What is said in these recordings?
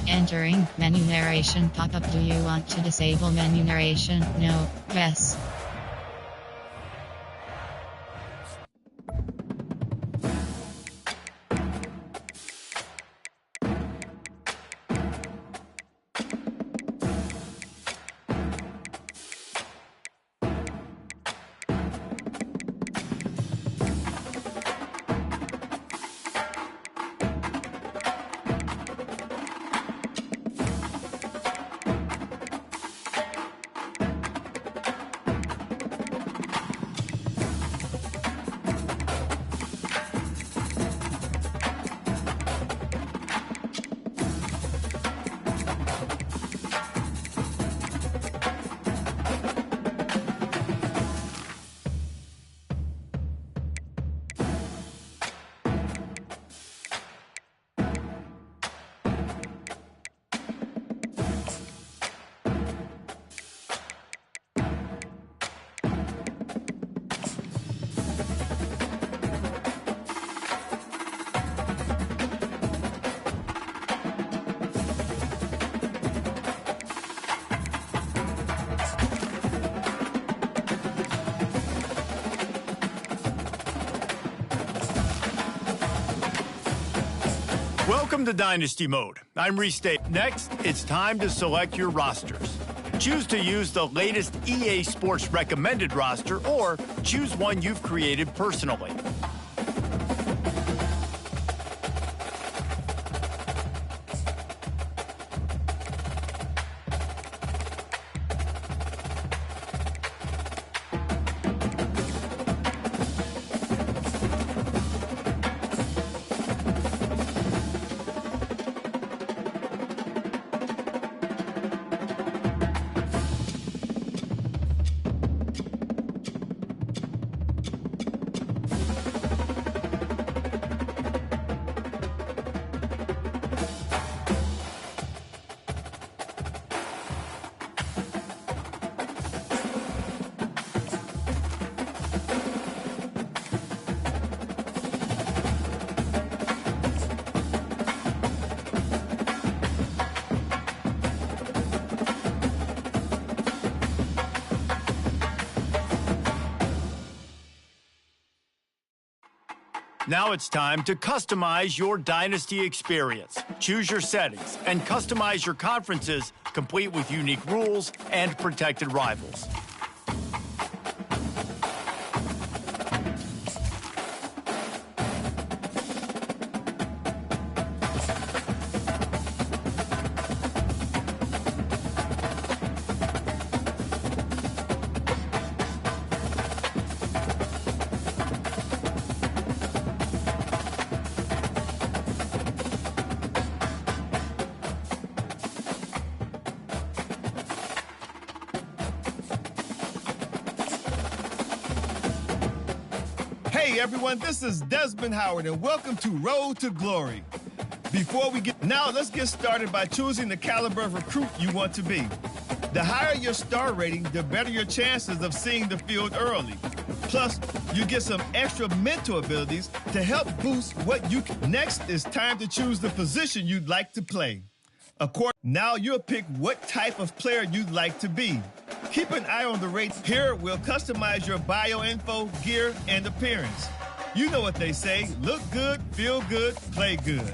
Entering menu narration pop-up. Do you want to disable menu narration? No. Yes. Welcome to Dynasty Mode. I'm Restate. Next, it's time to select your rosters. Choose to use the latest EA Sports recommended roster or choose one you've created personally. Now it's time to customize your Dynasty experience. Choose your settings and customize your conferences, complete with unique rules and protected rivals. Hey everyone, this is Desmond Howard and welcome to Road to Glory. Let's get started by choosing the caliber of recruit you want to be. The higher your star rating, the better your chances of seeing the field early. Plus, you get some extra mental abilities to help boost what you can. Next, it's time to choose the position you'd like to play. Now you'll pick what type of player you'd like to be. Keep an eye on the rates. Here, we'll customize your bio info, gear, and appearance. You know what they say, look good, feel good, play good.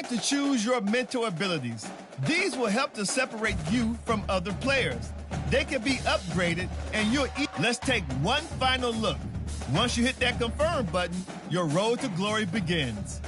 time to choose your mental abilities. These will help to separate you from other players. They can be upgraded and Let's take one final look. Once you hit that confirm button, your road to glory begins.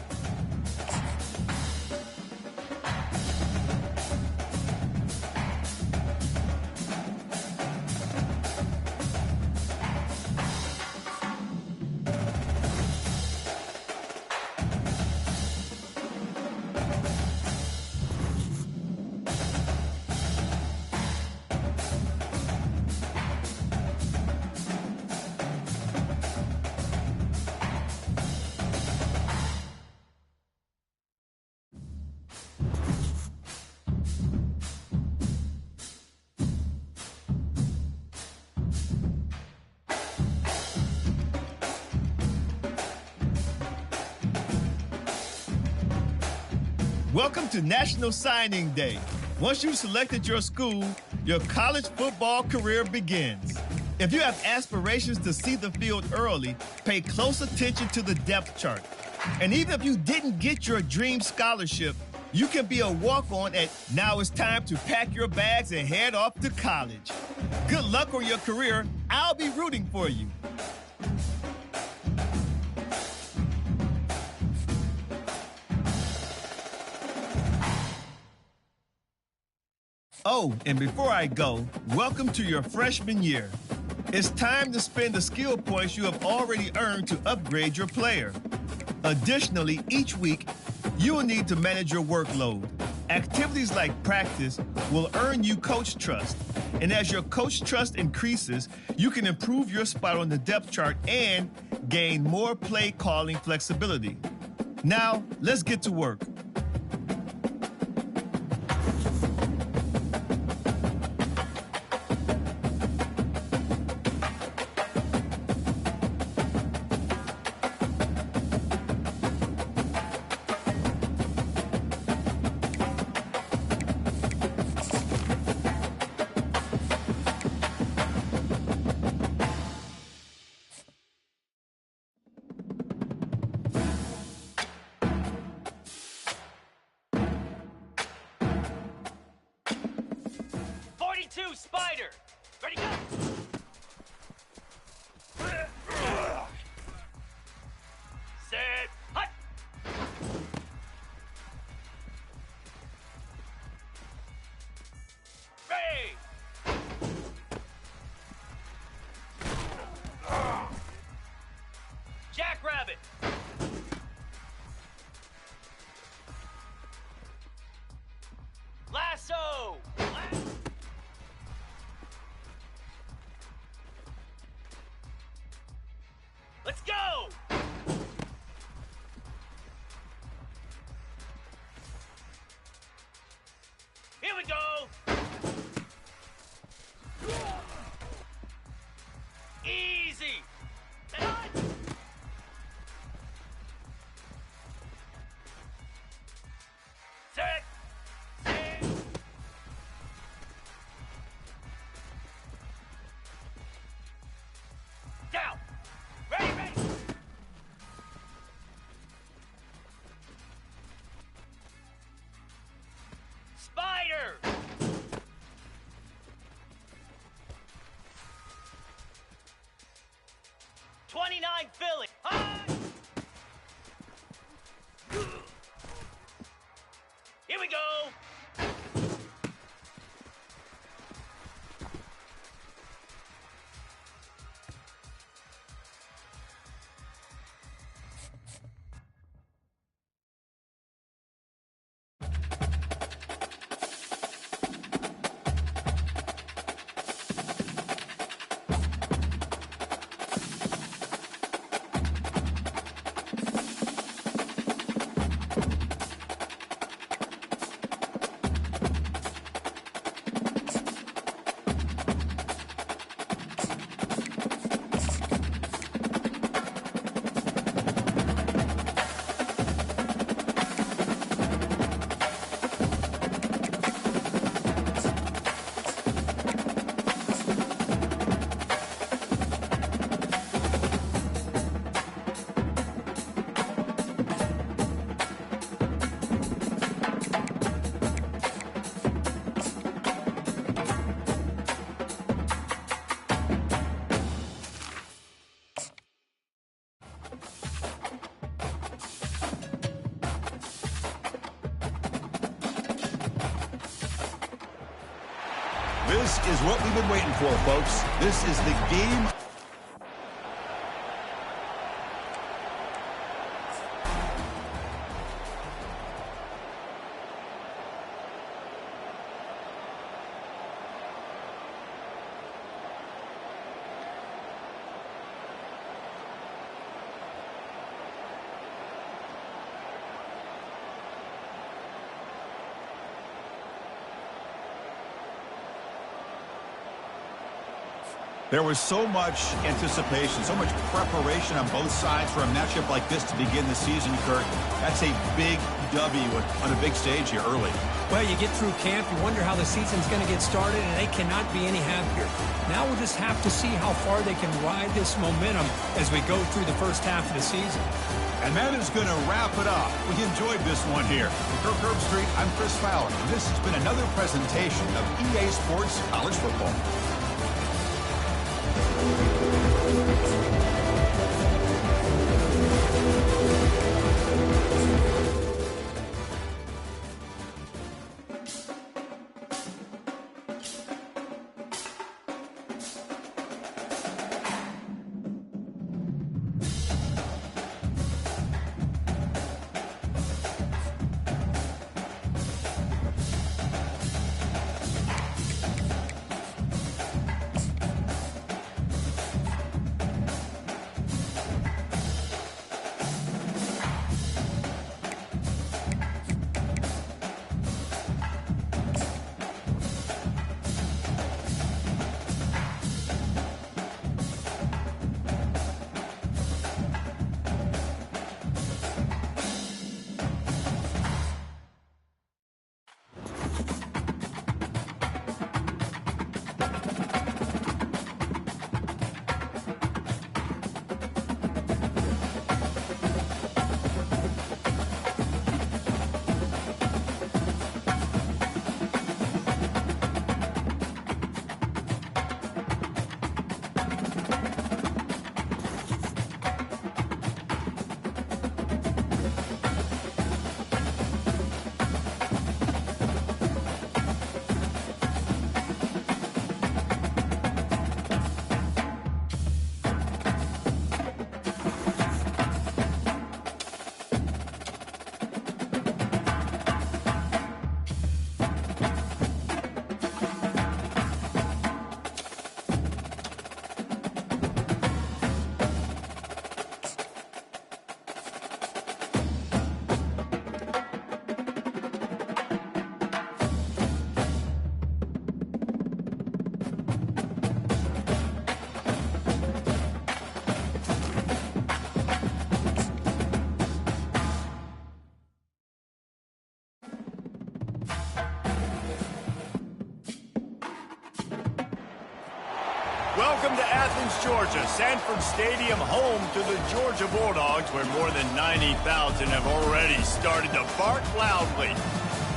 Welcome to National Signing Day. Once you've selected your school, your college football career begins. If you have aspirations to see the field early, pay close attention to the depth chart. And even if you didn't get your dream scholarship, you can be a walk-on at Now It's Time to Pack Your Bags and Head Off to College. Good luck on your career. I'll be rooting for you. Oh, and before I go, welcome to your freshman year. It's time to spend the skill points you have already earned to upgrade your player. Additionally, each week, you will need to manage your workload. Activities like practice will earn you coach trust. And as your coach trust increases, you can improve your spot on the depth chart and gain more play calling flexibility. Now, let's get to work. Spider! Ready, go! Set, hut! Ready! Jackrabbit! Lasso! This is what we've been waiting for, folks. This is the game. There was so much anticipation, so much preparation on both sides for a matchup like this to begin the season, Kurt. That's a big W on a big stage here early. Well, you get through camp, you wonder how the season's going to get started, and they cannot be any happier. Now we'll just have to see how far they can ride this momentum as we go through the first half of the season. And that is going to wrap it up. We enjoyed this one here. For Kirk Herbstreit, I'm Chris Fowler, and this has been another presentation of EA Sports College Football. Welcome to Athens, Georgia, Sanford Stadium, home to the Georgia Bulldogs, where more than 90,000 have already started to bark loudly.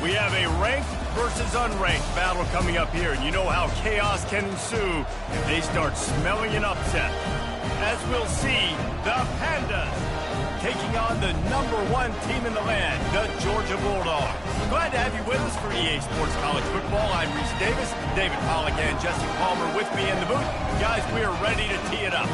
We have a ranked versus unranked battle coming up here, and you know how chaos can ensue if they start smelling an upset. As we'll see, the Pandas taking on the #1 team in the land, the Georgia Bulldogs. Glad to have you with us for EA Sports College Football. I'm Reese Davis, David Pollack and Jesse Palmer with me in the booth. Guys, we are ready to tee it up.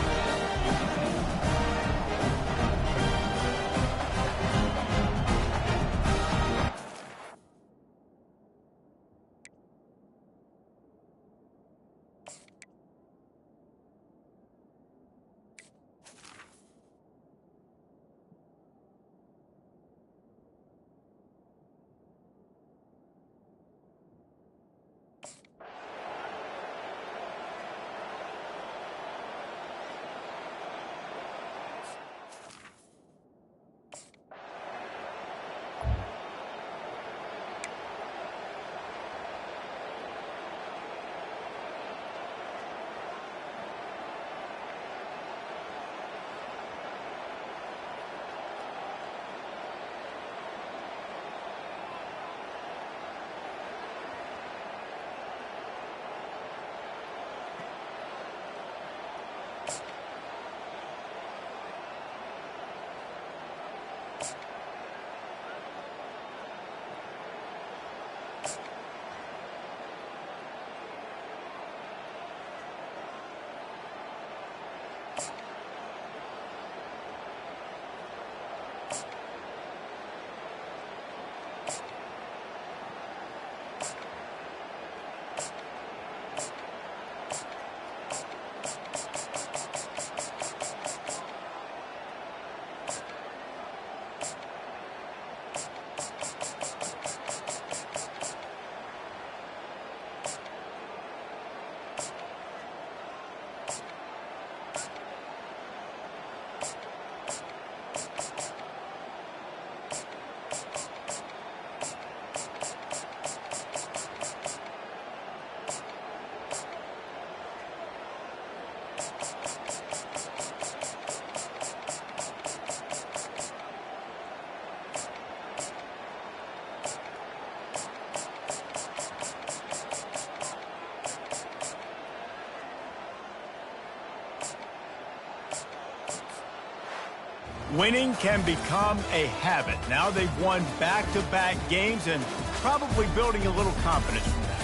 Winning can become a habit. Now they've won back-to-back games and probably building a little confidence from that.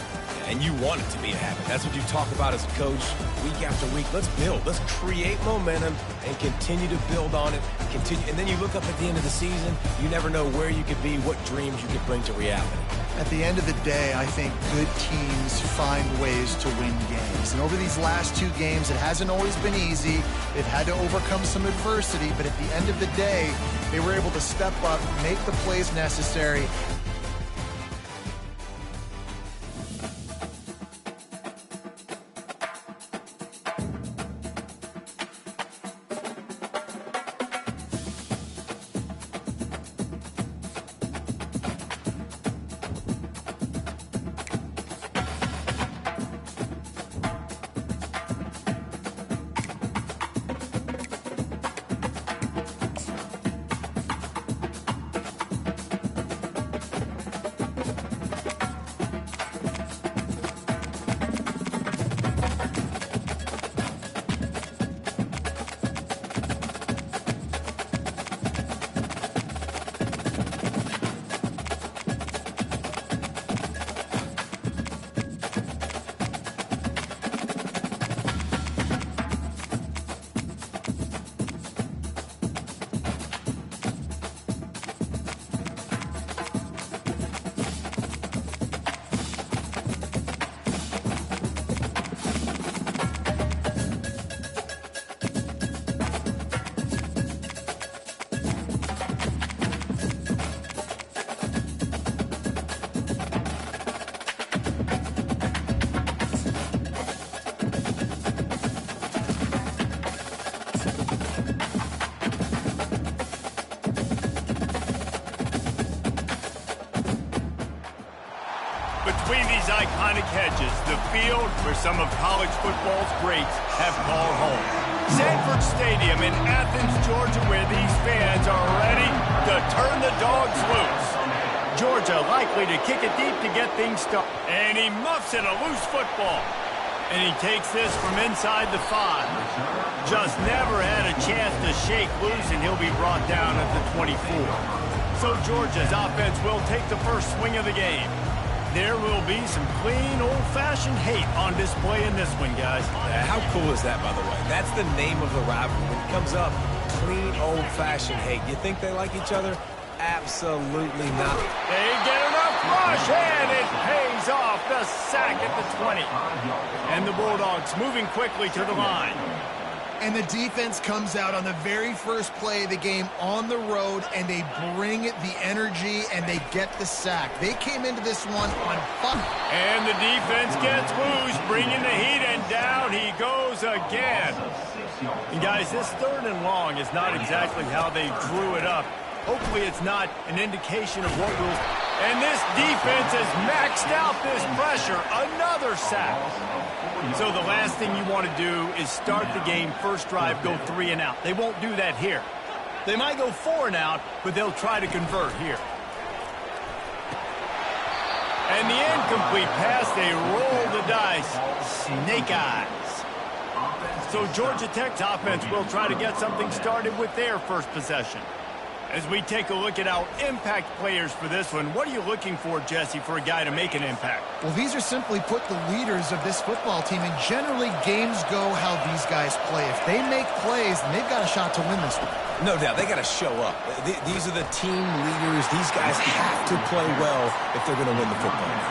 And you want it to be a habit. That's what you talk about as a coach week after week. Let's build. Let's create momentum and continue to build on it. And then you look up at the end of the season, you never know where you could be, what dreams you could bring to reality. At the end of the day, I think good teams find ways to win games. And over these last 2 games, it hasn't always been easy. They've had to overcome some adversity, but at the end of the day, they were able to step up, make the plays necessary. Between these iconic hedges, the field where some of college football's greats have called home. Sanford Stadium in Athens, Georgia, where these fans are ready to turn the dogs loose. Georgia likely to kick it deep to get things started. And he muffs it, a loose football. And he takes this from inside the 5. Just never had a chance to shake loose, and he'll be brought down at the 24. So Georgia's offense will take the first swing of the game. There will be some clean, old-fashioned hate on display in this one, guys. How cool is that, by the way? That's the name of the rivalry. When it comes up, clean, old-fashioned hate. You think they like each other? Absolutely not. They get enough rush, and it pays off. The sack at the 20. And the Bulldogs moving quickly to the line. And the defense comes out on the very first play of the game on the road, and they bring the energy, and they get the sack. They came into this one on fire. And the defense gets loose, bringing the heat, and down he goes again. And guys, this 3rd and long is not exactly how they drew it up. Hopefully it's not an indication of what will... And this defense has maxed out this pressure. Another sack. So the last thing you want to do is start the game, first drive, go 3 and out. They won't do that here. They might go 4 and out, but they'll try to convert here. And the incomplete pass, they roll the dice. Snake eyes. So Georgia Tech's offense will try to get something started with their first possession. As we take a look at our impact players for this one, what are you looking for, Jesse, for a guy to make an impact? Well, these are simply put the leaders of this football team, and generally games go how these guys play. If they make plays, then they've got a shot to win this one. No doubt. They got to show up. These are the team leaders. These guys have to play well if they're going to win the football game.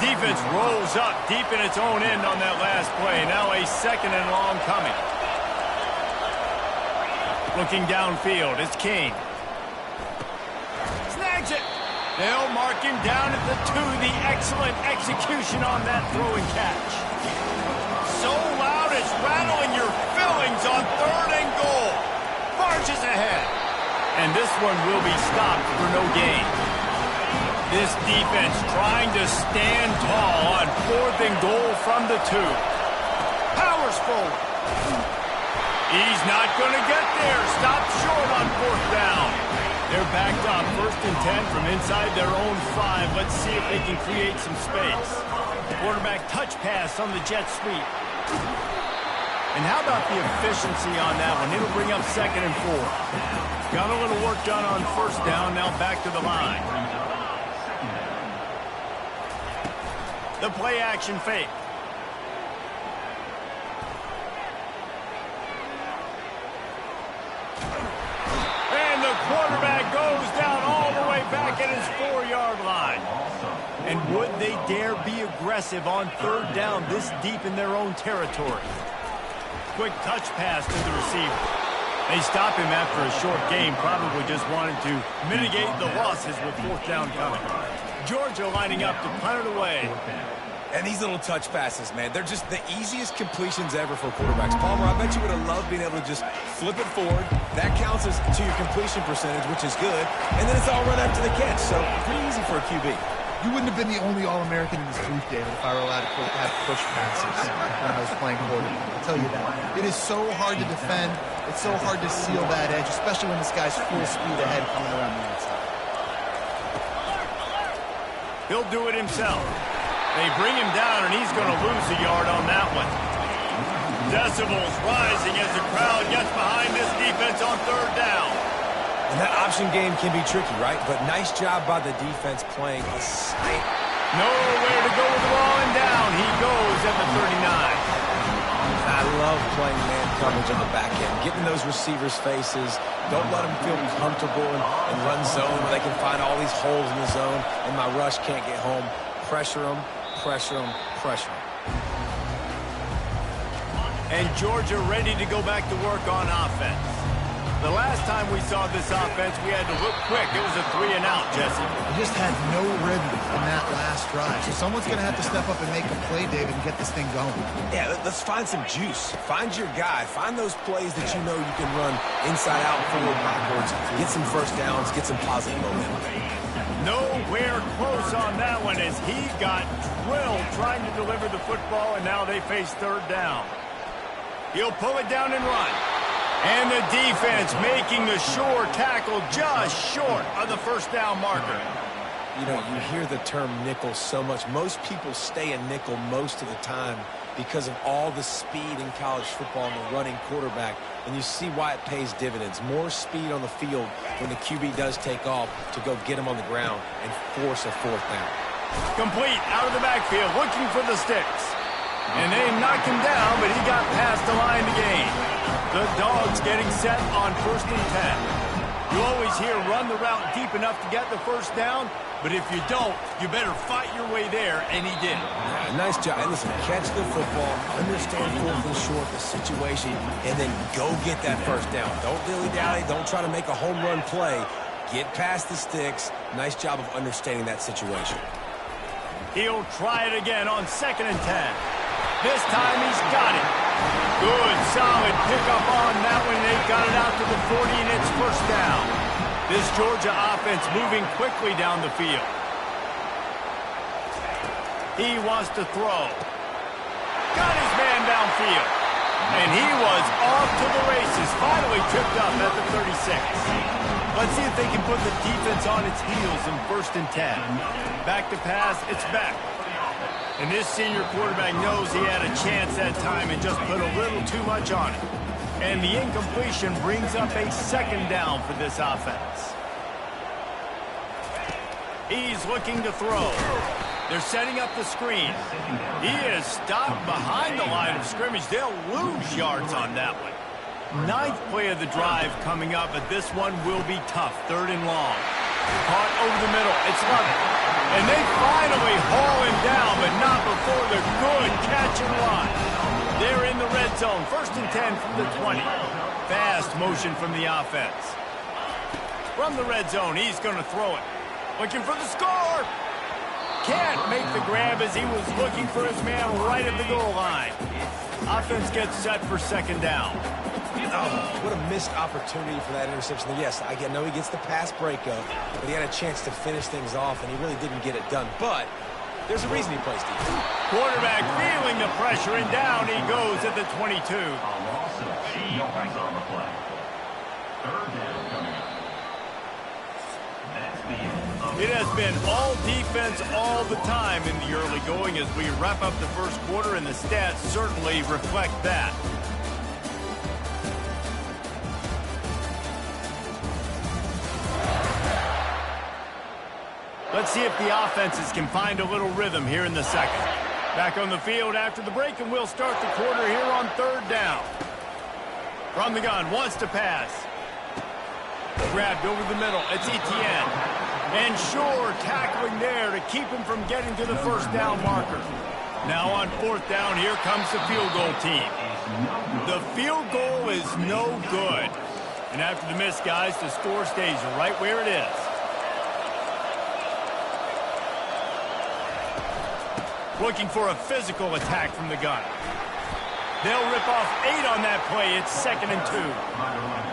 Defense rolls up deep in its own end on that last play. Now a 2nd and long coming. Looking downfield, it's King. Snags it. They'll mark him down at the 2. The excellent execution on that throw and catch. So loud it's rattling your fillings on 3rd and goal. Marches ahead. And this one will be stopped for no gain. This defense trying to stand tall on 4th and goal from the 2. Powers forward. He's not going to get there. Stopped short on 4th down. They're backed up 1st and 10 from inside their own 5. Let's see if they can create some space. Quarterback touch pass on the jet sweep. And how about the efficiency on that one? It'll bring up 2nd and 4. Got a little work done on 1st down, now back to the line. The play action fake. And the quarterback goes down all the way back at his 4-yard line. And would they dare be aggressive on 3rd down this deep in their own territory? Quick touch pass to the receiver. They stop him after a short game, probably just wanted to mitigate the losses with 4th down coming. Georgia lining up to punt it away. And these little touch passes, man, they're just the easiest completions ever for quarterbacks. Palmer, I bet you would have loved being able to just flip it forward. That counts as to your completion percentage, which is good. And then it's all run after the catch, so pretty easy for a QB. You wouldn't have been the only All-American in this booth, David, if I were allowed to have push passes when I was playing quarterback. I'll tell you that. It is so hard to defend. It's so hard to seal that edge, especially when this guy's full speed ahead coming around the outside. He'll do it himself. They bring him down, and he's going to lose a yard on that one. Decibels rising as the crowd gets behind this defense on 3rd down. And that option game can be tricky, right? But nice job by the defense playing a sight. Nowhere to go with the ball, and down he goes at the 39. I love playing man coverage on the back end, getting those receivers' faces. Don't let them feel comfortable and run zone where they can find all these holes in the zone, and my rush can't get home. Pressure them, pressure them, pressure them. And Georgia ready to go back to work on offense. The last time we saw this offense, we had to look quick. It was a 3-and-out, Jesse. They just had no rhythm in that last drive. So someone's going to have to step up and make a play, David, and get this thing going. Yeah, let's find some juice. Find your guy. Find those plays that you know you can run inside out, forward, backwards. Get some 1st downs. Get some positive momentum. Nowhere close on that one as he got drilled trying to deliver the football, and now they face 3rd down. He'll pull it down and run. And the defense making the sure tackle just short of the 1st down marker. You know, you hear the term nickel so much. Most people stay a nickel most of the time because of all the speed in college football and the running quarterback. And you see why it pays dividends. More speed on the field when the QB does take off to go get him on the ground and force a 4th down. Complete out of the backfield, looking for the sticks. And they knocked him down, but he got past the line to gain. The Dogs getting set on 1st and 10. You always hear run the route deep enough to get the 1st down, but if you don't, you better fight your way there, and he did. Yeah, nice job. And listen, catch the football, understand 4th and short, the situation, and then go get that 1st down. Don't dilly-dally. Don't try to make a home run play. Get past the sticks. Nice job of understanding that situation. He'll try it again on 2nd and 10. This time he's got it. Good, solid pickup on that one. They got it out to the 40, and it's 1st down. This Georgia offense moving quickly down the field. He wants to throw. Got his man downfield. And he was off to the races. Finally tripped up at the 36. Let's see if they can put the defense on its heels in 1st and 10. Back to pass, it's back. And this senior quarterback knows he had a chance that time and just put a little too much on it. And the incompletion brings up a 2nd down for this offense. He's looking to throw. They're setting up the screen. He is stopped behind the line of scrimmage. They'll lose yards on that one. 9th play of the drive coming up, but this one will be tough. 3rd and long. Caught over the middle. It's Lovett. And they finally haul him down, but not before the good catch and run. They're in the red zone. 1st and 10 from the 20. Fast motion from the offense. From the red zone, he's going to throw it. Looking for the score. Can't make the grab as he was looking for his man right at the goal line. Offense gets set for 2nd down. Oh, what a missed opportunity for that interception. Yes, I know he gets the pass breakup, but he had a chance to finish things off, and he really didn't get it done. But there's a reason he plays defense. Quarterback feeling the pressure, and down he goes at the 22. It has been all defense all the time in the early going as we wrap up the 1st quarter, and the stats certainly reflect that. Let's see if the offenses can find a little rhythm here in the second. Back on the field after the break, and we'll start the quarter here on 3rd down. From the gun, wants to pass. Grabbed over the middle. It's Etienne. And Shore tackling there to keep him from getting to the 1st down marker. Now on 4th down, here comes the field goal team. The field goal is no good. And after the miss, guys, the score stays right where it is. Looking for a physical attack from the gun. They'll rip off 8 on that play. It's 2nd and 2.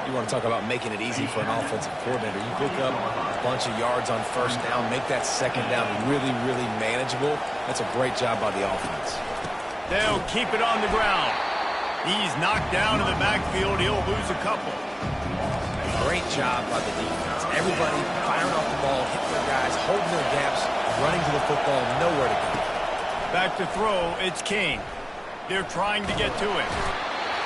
You want to talk about making it easy for an offensive coordinator. You pick up a bunch of yards on 1st down, make that 2nd down really, really manageable. That's a great job by the offense. They'll keep it on the ground. He's knocked down in the backfield. He'll lose a couple. Great job by the defense. Everybody firing off the ball, hitting their guys, holding their gaps, running to the football, nowhere to go. Back to throw, it's King. They're trying to get to it.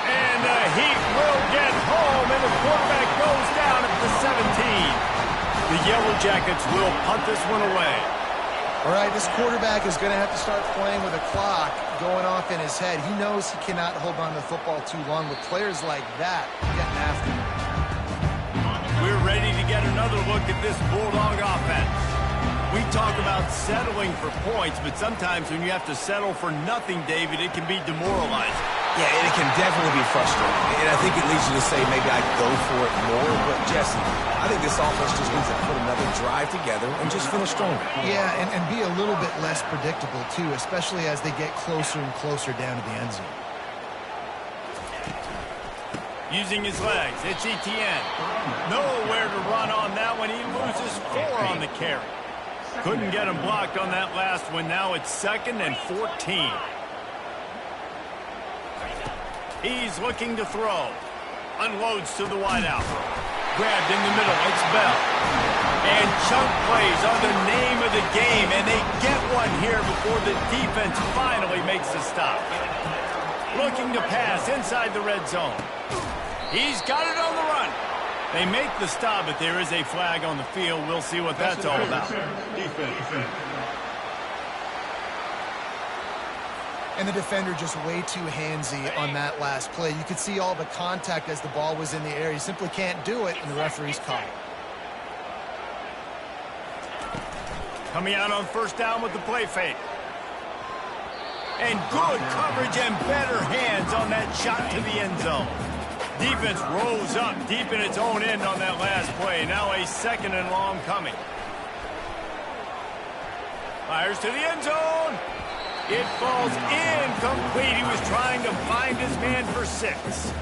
And the Heat will get home, and the quarterback goes down at the 17. The Yellow Jackets will punt this one away. All right, this quarterback is going to have to start playing with a clock going off in his head. He knows he cannot hold on to the football too long with players like that getting after him. We're ready to get another look at this Bulldog offense. We talk about settling for points, but sometimes when you have to settle for nothing, David, it can be demoralizing. Yeah, and it can definitely be frustrating. And I think it leads you to say maybe I'd go for it more. But, Jesse, I think this offense just needs to put another drive together and just finish stronger. Yeah, and be a little bit less predictable, too, especially as they get closer and closer down to the end zone. Using his legs, it's Etienne. Nowhere to run on that one. He loses 4 on the carry. Couldn't get him blocked on that last one. Now it's 2nd and 14. He's looking to throw. Unloads to the wideout. Grabbed in the middle. It's Bell. And chunk plays are the name of the game, and they get one here before the defense finally makes a stop. Looking to pass inside the red zone. He's got it on the run. They make the stop, but there is a flag on the field. We'll see what that's all about. And the defender just way too handsy on that last play. You could see all the contact as the ball was in the air. He simply can't do it, and the referee's caught it. Coming out on 1st down with the play fake. And good coverage and better hands on that shot to the end zone. Defense rose up deep in its own end on that last play. Now a 2nd and long coming. Fires to the end zone. It falls incomplete. He was trying to find his man for 6.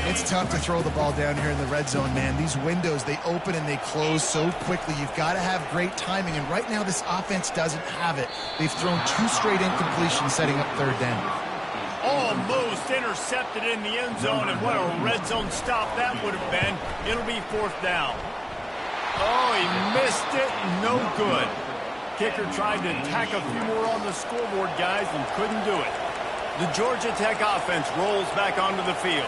It's tough to throw the ball down here in the red zone, man. These windows, they open and they close so quickly. You've got to have great timing, and right now this offense doesn't have it. They've thrown 2 straight incompletions setting up 3rd down. Almost intercepted in the end zone, and what a red zone stop that would have been. It'll be 4th down. Oh, he missed it. No good. Kicker tried to tack a few more on the scoreboard, guys, and couldn't do it. The Georgia Tech offense rolls back onto the field.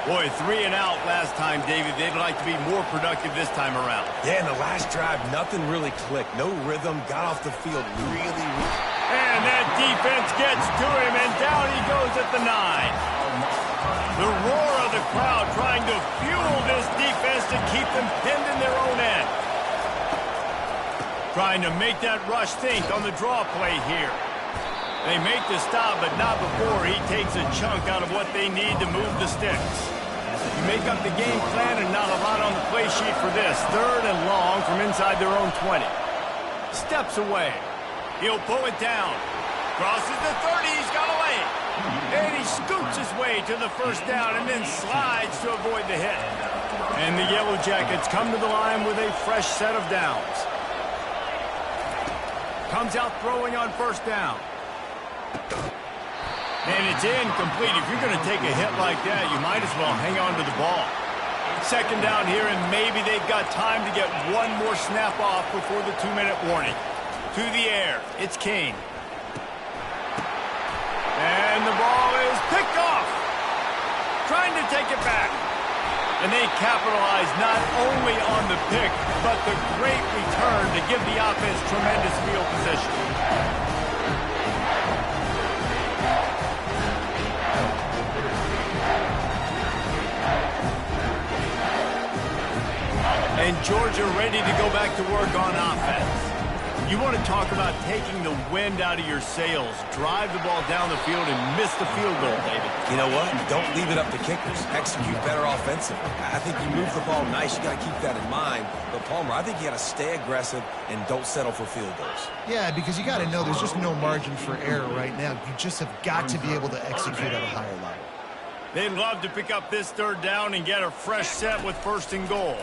Boy, 3 and out last time, David. They'd like to be more productive this time around. Yeah, in the last drive, nothing really clicked. No rhythm, got off the field really. And that defense gets to him, and down he goes at the 9. The roar of the crowd trying to fuel this defense to keep them pinned in their own end. Trying to make that rush think on the draw play here. They make the stop, but not before he takes a chunk out of what they need to move the sticks. You make up the game plan and not a lot on the play sheet for this. 3rd and long from inside their own 20. Steps away. He'll pull it down. Crosses the 30. He's got away. And he scoots his way to the 1st down and then slides to avoid the hit. And the Yellow Jackets come to the line with a fresh set of downs. Comes out throwing on 1st down. And it's incomplete. If you're going to take a hit like that, you might as well hang on to the ball. 2nd down here, and maybe they've got time to get one more snap off before the 2-minute warning. To the air, it's King. And the ball is picked off. Trying to take it back. And they capitalize not only on the pick, but the great return to give the offense tremendous field position. And Georgia ready to go back to work on offense. You want to talk about taking the wind out of your sails. Drive the ball down the field and miss the field goal, David. You know what? Don't leave it up to kickers. Execute better offensively. I think you move the ball nice. You got to keep that in mind. But, Palmer, I think you got to stay aggressive and don't settle for field goals. Yeah, because you got to know there's just no margin for error right now. You just have got to be able to execute at a higher level. They'd love to pick up this third down and get a fresh set with 1st and goal.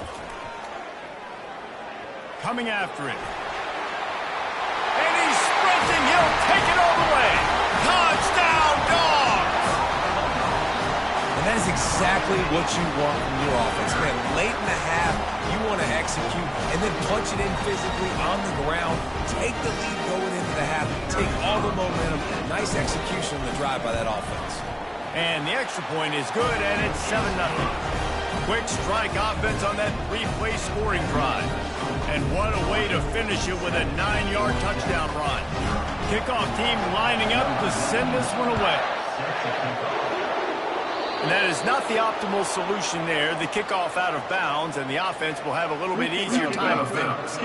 Coming after it. And he's sprinting. He'll take it all the way. Touchdown, Dogs! And that is exactly what you want from your offense. Man, late in the half, you want to execute and then punch it in physically on the ground. Take the lead going into the half. Take all the momentum. Nice execution on the drive by that offense. And the extra point is good, and it's 7-0. Quick strike offense on that 3-play scoring drive. And what a way to finish it with a 9-yard touchdown run. Kickoff team lining up to send this one away. And that is not the optimal solution there. The kickoff out of bounds, and the offense will have a little bit easier time of things.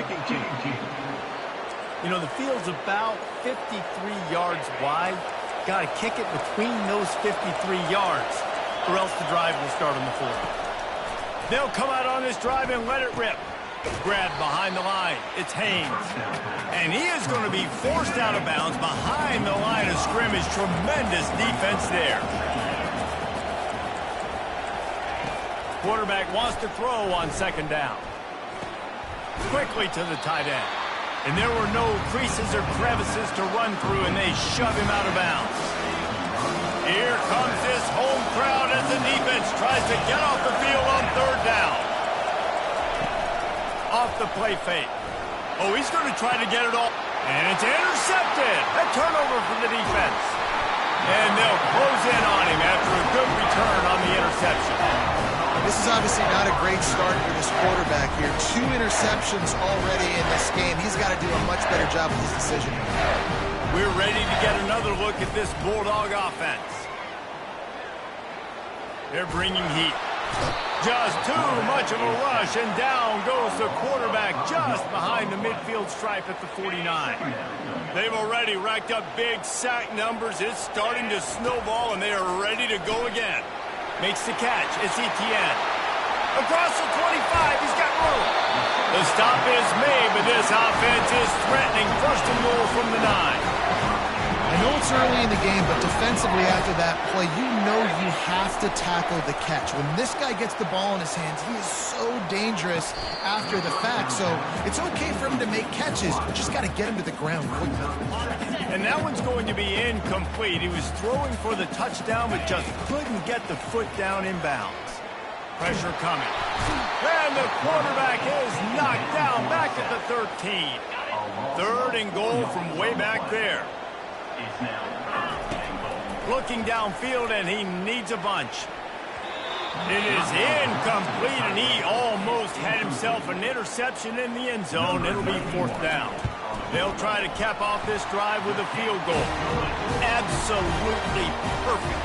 You know, the field's about 53 yards wide. Got to kick it between those 53 yards, or else the drive will start on the 40. They'll come out on this drive and let it rip. Grabbed behind the line. It's Haynes. And he is going to be forced out of bounds behind the line of scrimmage. Tremendous defense there. Quarterback wants to throw on 2nd down. Quickly to the tight end. And there were no creases or crevices to run through, and they shove him out of bounds. Here comes this home crowd as the defense tries to get off the field on 3rd down. Off the play fake. Oh, he's going to try to get it off. And it's intercepted. A turnover for the defense. And they'll close in on him after a good return on the interception. This is obviously not a great start for this quarterback here. 2 interceptions already in this game. He's got to do a much better job with his decision. We're ready to get another look at this Bulldog offense. They're bringing heat. Just too much of a rush, and down goes the quarterback just behind the midfield stripe at the 49. They've already racked up big sack numbers. It's starting to snowball, and they are ready to go again. Makes the catch. It's Etienne. Across the 25, he's got room. The stop is made, but this offense is threatening. 1st and goal from the 9. I know it's early in the game, but defensively after that play, you know you have to tackle the catch. When this guy gets the ball in his hands, he is so dangerous after the fact. So it's okay for him to make catches. You just got to get him to the ground quickly. And that one's going to be incomplete. He was throwing for the touchdown, but just couldn't get the foot down in bounds. Pressure coming. And the quarterback is knocked down back at the 13. 3rd and goal from way back there. Looking downfield, and he needs a bunch. It is incomplete, and he almost had himself an interception in the end zone. It'll be 4th down. They'll try to cap off this drive with a field goal. Absolutely perfect.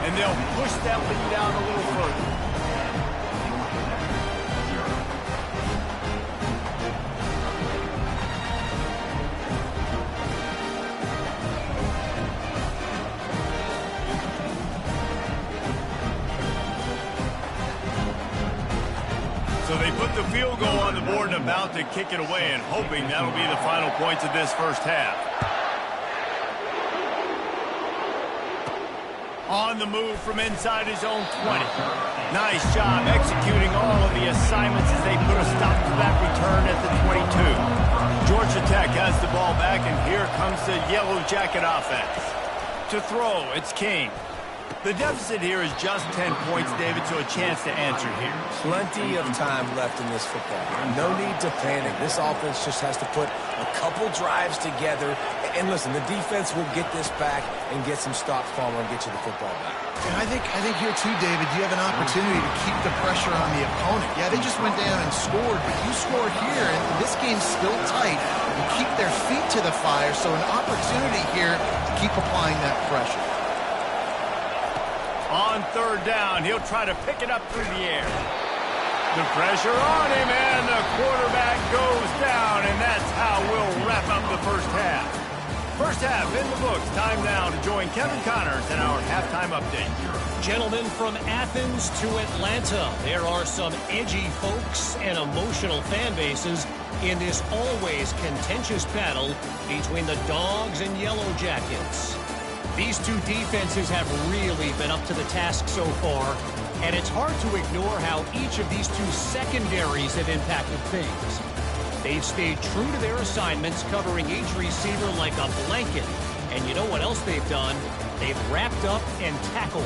And they'll push that lead down a little further. So they put the field goal on the board and about to kick it away, and hoping that'll be the final points of this first half. On the move from inside his own 20. Nice job executing all of the assignments as they put a stop to that return at the 22. Georgia Tech has the ball back, and here comes the Yellow Jacket offense. To throw, it's King. The deficit here is just 10 points, David, so a chance to answer here. Plenty of time left in this football game. No need to panic. This offense just has to put a couple drives together. And listen, the defense will get this back and get some stops following and get you the football back. And I think here too, David, you have an opportunity to keep the pressure on the opponent. Yeah, they just went down and scored, but you scored here, and this game's still tight. You keep their feet to the fire, so an opportunity here to keep applying that pressure. On third down, he'll try to pick it up through the air. The pressure on him, and the quarterback goes down, and that's how we'll wrap up the first half. First half in the books. Time now to join Kevin Connors in our halftime update. Gentlemen, from Athens to Atlanta, there are some edgy folks and emotional fan bases in this always contentious battle between the Dogs and Yellow Jackets. These two defenses have really been up to the task so far, and it's hard to ignore how each of these two secondaries have impacted things. They've stayed true to their assignments, covering each receiver like a blanket. And you know what else they've done? They've wrapped up and tackled.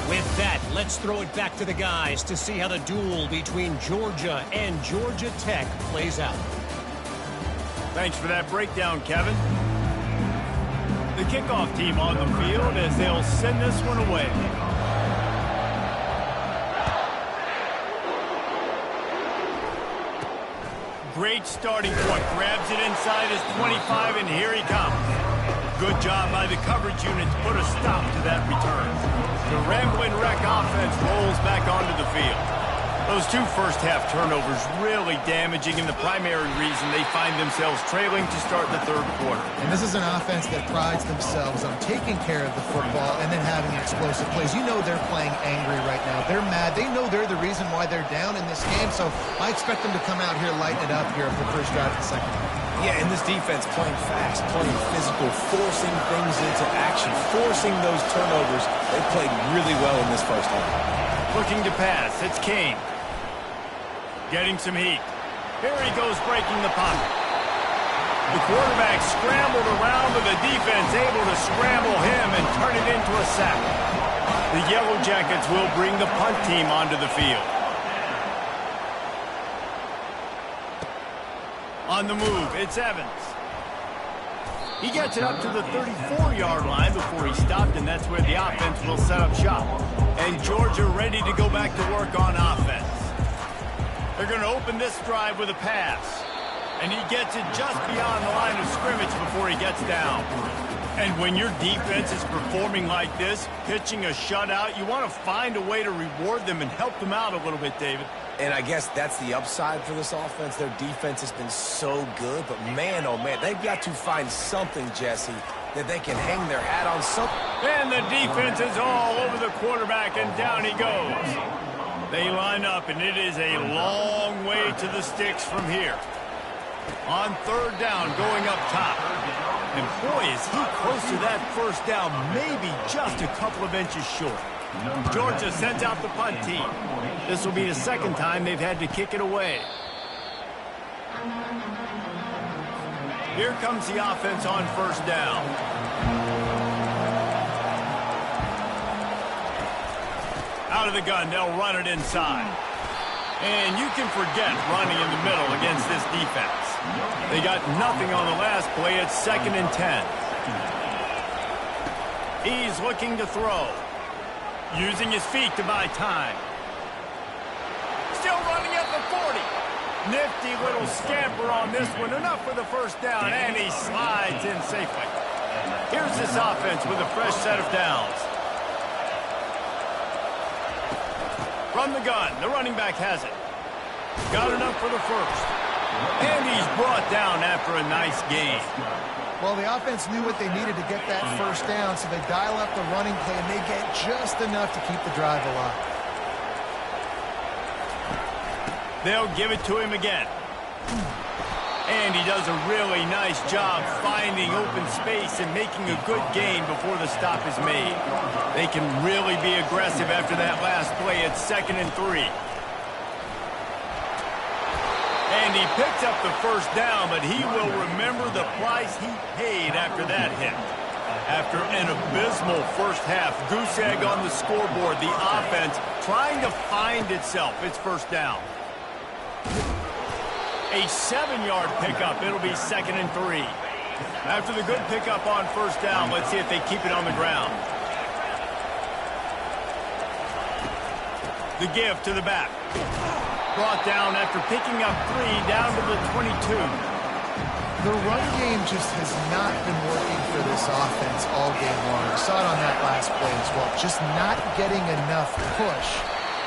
With that, let's throw it back to the guys to see how the duel between Georgia and Georgia Tech plays out. Thanks for that breakdown, Kevin. The kickoff team on the field as they'll send this one away. Great starting point. Grabs it inside his 25, and here he comes. Good job by the coverage unit to put a stop to that return. The Ramblin' Wreck offense rolls back onto the field. Those two first-half turnovers really damaging, and the primary reason they find themselves trailing to start the third quarter. And this is an offense that prides themselves on taking care of the football and then having explosive plays. You know they're playing angry right now. They're mad. They know they're the reason why they're down in this game, so I expect them to come out here, lighten it up here for the first drive of the second half. Yeah, and this defense playing fast, playing physical, forcing things into action, forcing those turnovers. They played really well in this first half. Looking to pass. It's Kane. Getting some heat. Here he goes, breaking the pocket. The quarterback scrambled around, but the defense able to scramble him and turn it into a sack. The Yellow Jackets will bring the punt team onto the field. On the move, it's Evans. He gets it up to the 34-yard line before he stopped, and that's where the offense will set up shop. And Georgia ready to go back to work on offense. They're going to open this drive with a pass. And he gets it just beyond the line of scrimmage before he gets down. And when your defense is performing like this, pitching a shutout, you want to find a way to reward them and help them out a little bit, David. And I guess that's the upside for this offense. Their defense has been so good, but man, oh man, they've got to find something, Jesse, that they can hang their hat on something. And the defense is all over the quarterback, and down he goes. They line up, and it is a long way to the sticks from here. On third down, going up top. And boy, is he close to that first down, maybe just a couple of inches short. Georgia sends out the punt team. This will be the second time they've had to kick it away. Here comes the offense on first down. Out of the gun, they'll run it inside. And you can forget running in the middle against this defense. They got nothing on the last play. It's 2nd and 10. He's looking to throw. Using his feet to buy time. Still running at the 40. Nifty little scamper on this one. Enough for the first down, and he slides in safely. Here's this offense with a fresh set of downs. From the gun, the running back has it. Got enough for the first. And he's brought down after a nice gain. Well, the offense knew what they needed to get that first down, so they dial up the running play, and they get just enough to keep the drive alive. They'll give it to him again. And he does a really nice job finding open space and making a good gain before the stop is made. They can really be aggressive after that last play. It's 2nd and 3. And he picks up the first down, but he will remember the price he paid after that hit. After an abysmal first half, goose egg on the scoreboard, the offense trying to find itself. It's first down. A 7-yard pickup. It'll be 2nd and 3. After the good pickup on first down, let's see if they keep it on the ground. The give to the back. Brought down after picking up 3 down to the 22. The run game just has not been working for this offense all game long. We saw it on that last play as well. Just not getting enough push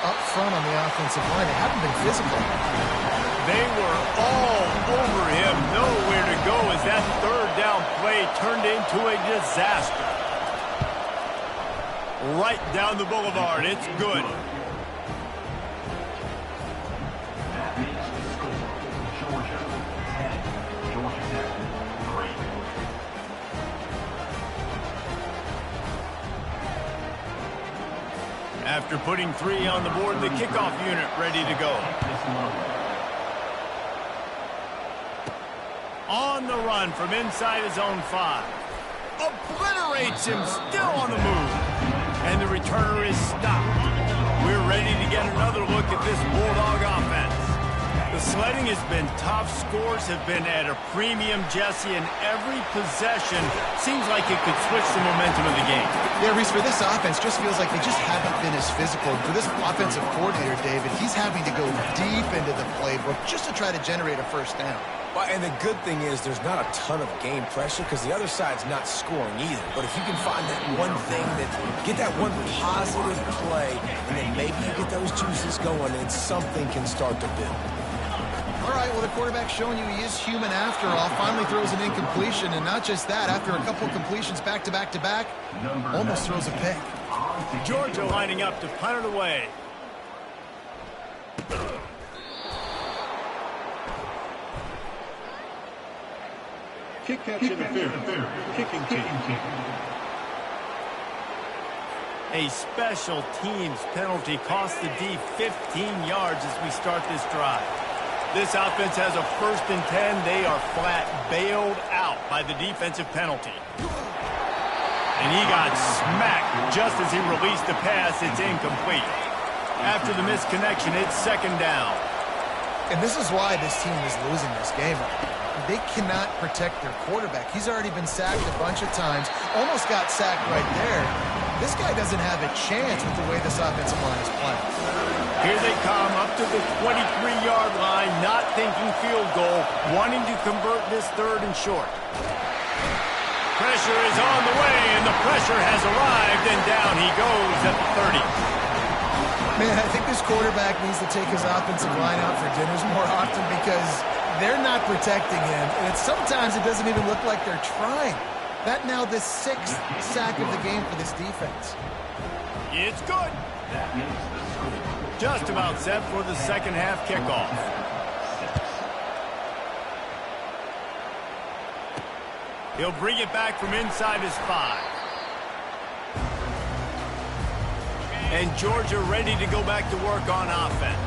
up front on the offensive line. They haven't been physical. They were all over him. Nowhere to go as that 3rd down play turned into a disaster. Right down the boulevard. It's good. After putting 3 on the board, the kickoff unit ready to go. On the run from inside his own 5. Obliterates him, still on the move. And the returner is stopped. We're ready to get another look at this Bulldog offense. The sledding has been tough. Scores have been at a premium, Jesse, and every possession seems like it could switch the momentum of the game. Yeah, Reese, for this offense, just feels like they just haven't been as physical. For this offensive coordinator, David, he's having to go deep into the playbook just to try to generate a first down. Well, and the good thing is there's not a ton of game pressure because the other side's not scoring either. But if you can find that one thing, get that one positive play, and then maybe you get those juices going and something can start to build. All right, well, the quarterback's showing you he is human after all. Finally throws an incompletion, and not just that, after a couple completions back-to-back-to-back, almost throws a pick. Georgia lining up to punt it away. Kick catch interference. Kicking team. A special teams penalty cost the D 15 yards as we start this drive. This offense has a 1st and 10. They are flat bailed out by the defensive penalty. And he got smacked just as he released the pass. It's incomplete. After the misconnection, it's 2nd down. And this is why this team is losing this game. They cannot protect their quarterback. He's already been sacked a bunch of times. Almost got sacked right there. This guy doesn't have a chance with the way this offensive line is playing. Here they come up to the 23-yard line, not thinking field goal, wanting to convert this 3rd and short. Pressure is on the way, and the pressure has arrived, and down he goes at the 30. Man, I think this quarterback needs to take his offensive line out for dinners more often because they're not protecting him, and sometimes it doesn't even look like they're trying. That now the 6th sack of the game for this defense. It's good. Just about set for the 2nd half kickoff. He'll bring it back from inside his 5. And Georgia ready to go back to work on offense.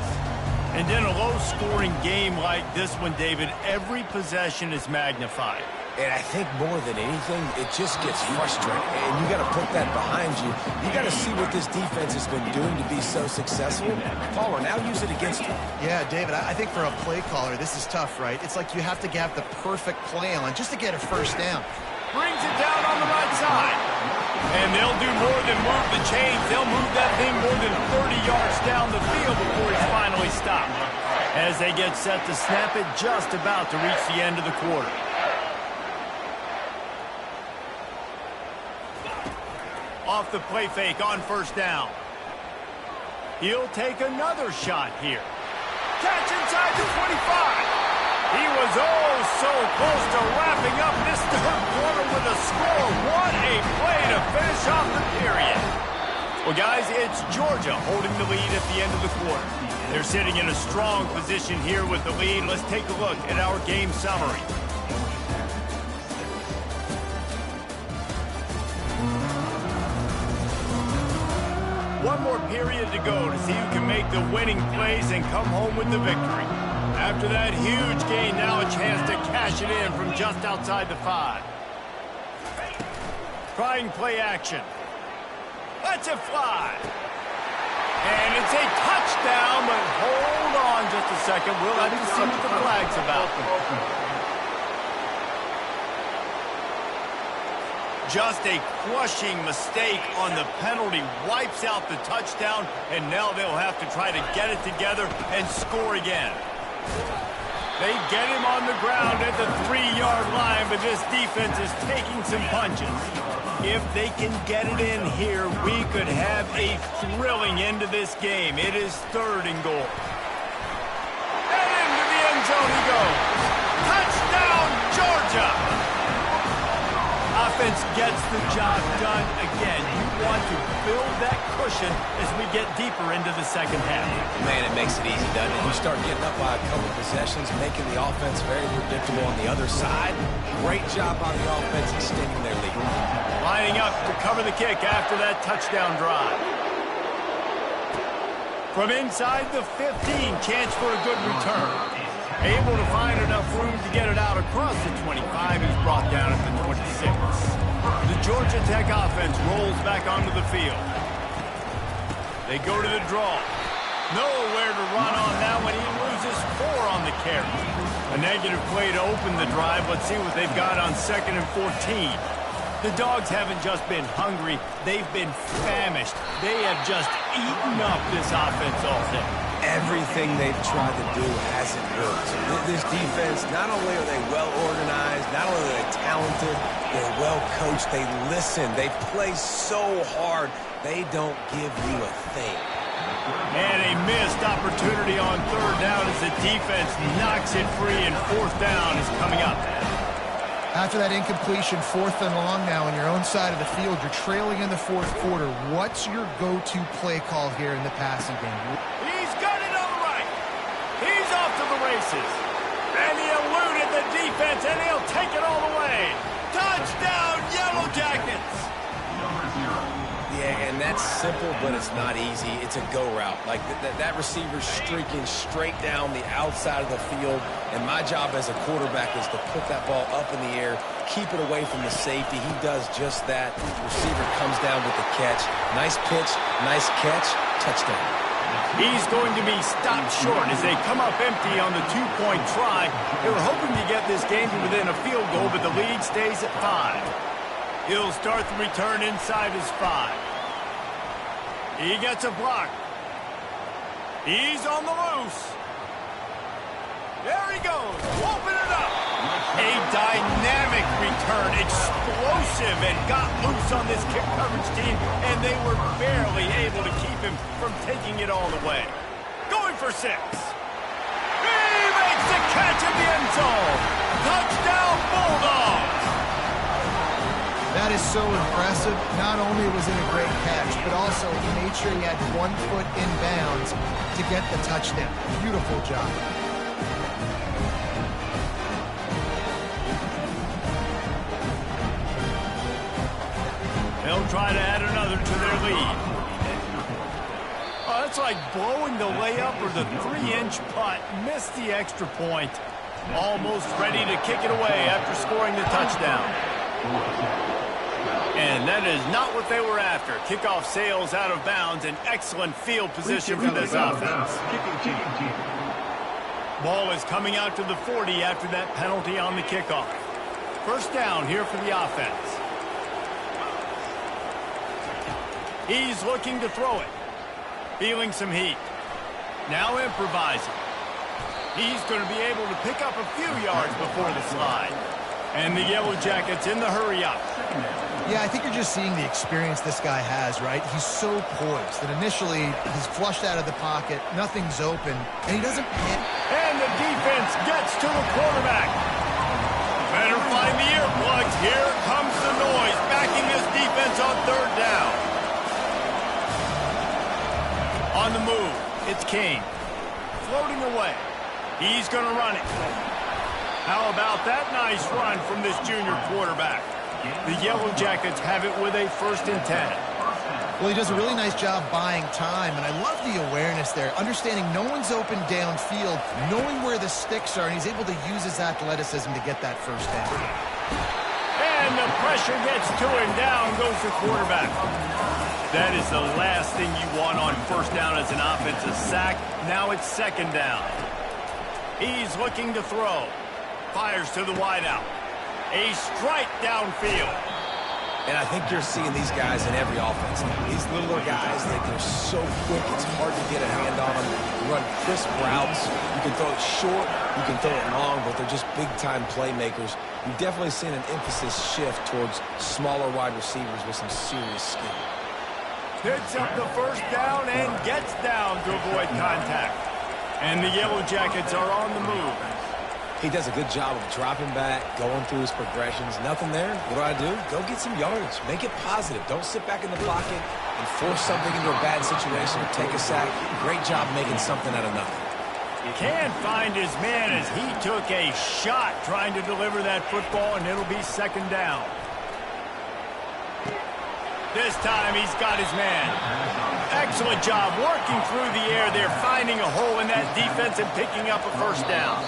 And in a low-scoring game like this one, David, every possession is magnified. And I think more than anything, it just gets frustrating. And you got to put that behind you. You got to see what this defense has been doing to be so successful. Caller, now use it against you. Yeah, David, I think for a play caller, this is tough, right? It's like you have to have the perfect play on just to get a first down. Brings it down on the right side. And they'll do more than move the chains. They'll move that thing more than 30 yards down the field before it's finally stopped. As they get set to snap it, just about to reach the end of the quarter. Off the play fake on first down. He'll take another shot here. Catch inside the 25. He was oh so close to wrapping up this 3rd quarter with a score. What a play to finish off the period. Well, guys, it's Georgia holding the lead at the end of the quarter. They're sitting in a strong position here with the lead. Let's take a look at our game summary. One more period to go to see who can make the winning plays and come home with the victory. After that huge gain, now a chance to cash it in from just outside the 5. Trying play action. Lets it fly. And it's a touchdown, but hold on just a second. We'll have to see what the flag's about. Just a crushing mistake on the penalty. Wipes out the touchdown, and now they'll have to try to get it together and score again. They get him on the ground at the 3-yard line, but this defense is taking some punches. If they can get it in here, we could have a thrilling end to this game. It is 3rd and goal. And into the end zone he goes. Touchdown, Georgia! Offense gets the job done again. You want to build that cushion as we get deeper into the second half. Man, it makes it easy, doesn't it? You start getting up by a couple possessions, making the offense very predictable on the other side. Great job by the offense extending their lead. Lining up to cover the kick after that touchdown drive. From inside the 15, chance for a good return. Able to find enough room to get it out across the 25. He's brought down at the 26. The Georgia Tech offense rolls back onto the field. They go to the draw. Nowhere to run on that one. He loses 4 on the carry. A negative play to open the drive. Let's see what they've got on 2nd and 14. The Dogs haven't just been hungry. They've been famished. They have just eaten up this offense all day. Everything they've tried to do hasn't worked. This defense, not only are they well organized, not only are they talented, they're well coached. They listen. They play so hard. They don't give you a thing. And a missed opportunity on 3rd down as the defense knocks it free, and 4th down is coming up. After that incompletion, 4th and long now on your own side of the field, you're trailing in the 4th quarter. What's your go-to play call here in the passing game? He's got it on the right. He's off to the races. And he eluded the defense, and he'll take it all the way. Touchdown, Yellow Jackets! Yeah, and that's simple, but it's not easy. It's a go route. Like that receiver's streaking straight down the outside of the field, and my job as a quarterback is to put that ball up in the air, keep it away from the safety. He does just that. The receiver comes down with the catch. Nice pitch, nice catch, touchdown. He's going to be stopped short as they come up empty on the 2-point try. They were hoping to get this game to within a field goal, but the lead stays at 5. He'll start the return inside his 5. He gets a block. He's on the loose. There he goes. Open it up. A dynamic return. Explosive, and got loose on this kick coverage team, and they were barely able to keep him from taking it all the way. Going for 6. He makes the catch in the end zone. Touchdown, Bulldogs. That is so impressive. Not only was it a great catch, but also he made sure he had 1 foot in bounds to get the touchdown. Beautiful job. They'll try to add another to their lead. Oh, that's like blowing the layup or the 3-inch putt. Missed the extra point. Almost ready to kick it away after scoring the touchdown. And that is not what they were after. Kickoff sails out of bounds. An excellent field position for this offense. Ball is coming out to the 40 after that penalty on the kickoff. 1st down here for the offense. He's looking to throw it. Feeling some heat. Now improvising. He's going to be able to pick up a few yards before the slide. And the Yellow Jackets in the hurry-up. Yeah, I think you're just seeing the experience this guy has, right? He's so poised that initially he's flushed out of the pocket, nothing's open, and he doesn't hit. And the defense gets to the quarterback. Better find the earplugs. Here comes the noise, backing this defense on 3rd down. On the move, it's Kane. Floating away. He's going to run it. How about that nice run from this junior quarterback? The Yellow Jackets have it with a 1st and 10. Well, he does a really nice job buying time, and I love the awareness there, understanding no one's open downfield, knowing where the sticks are, and he's able to use his athleticism to get that 1st down. And the pressure gets to him. Down goes the quarterback. That is the last thing you want on first down as an offensive sack. Now it's second down. He's looking to throw. Fires to the wideout. A strike downfield. And I think you're seeing these guys in every offense. These littler guys, they're so quick, it's hard to get a hand on them. You run crisp routes. You can throw it short, you can throw it long, but they're just big-time playmakers. You've definitely seen an emphasis shift towards smaller wide receivers with some serious skill. Picks up the first down and gets down to avoid contact. And the Yellow Jackets are on the move. He does a good job of dropping back, going through his progressions. Nothing there. What do? Go get some yardage. Make it positive. Don't sit back in the pocket and force something into a bad situation or take a sack. Great job making something out of nothing. Can't find his man as he took a shot trying to deliver that football, and it'll be second down. This time he's got his man. Excellent job working through the air there, finding a hole in that defense and picking up a first down.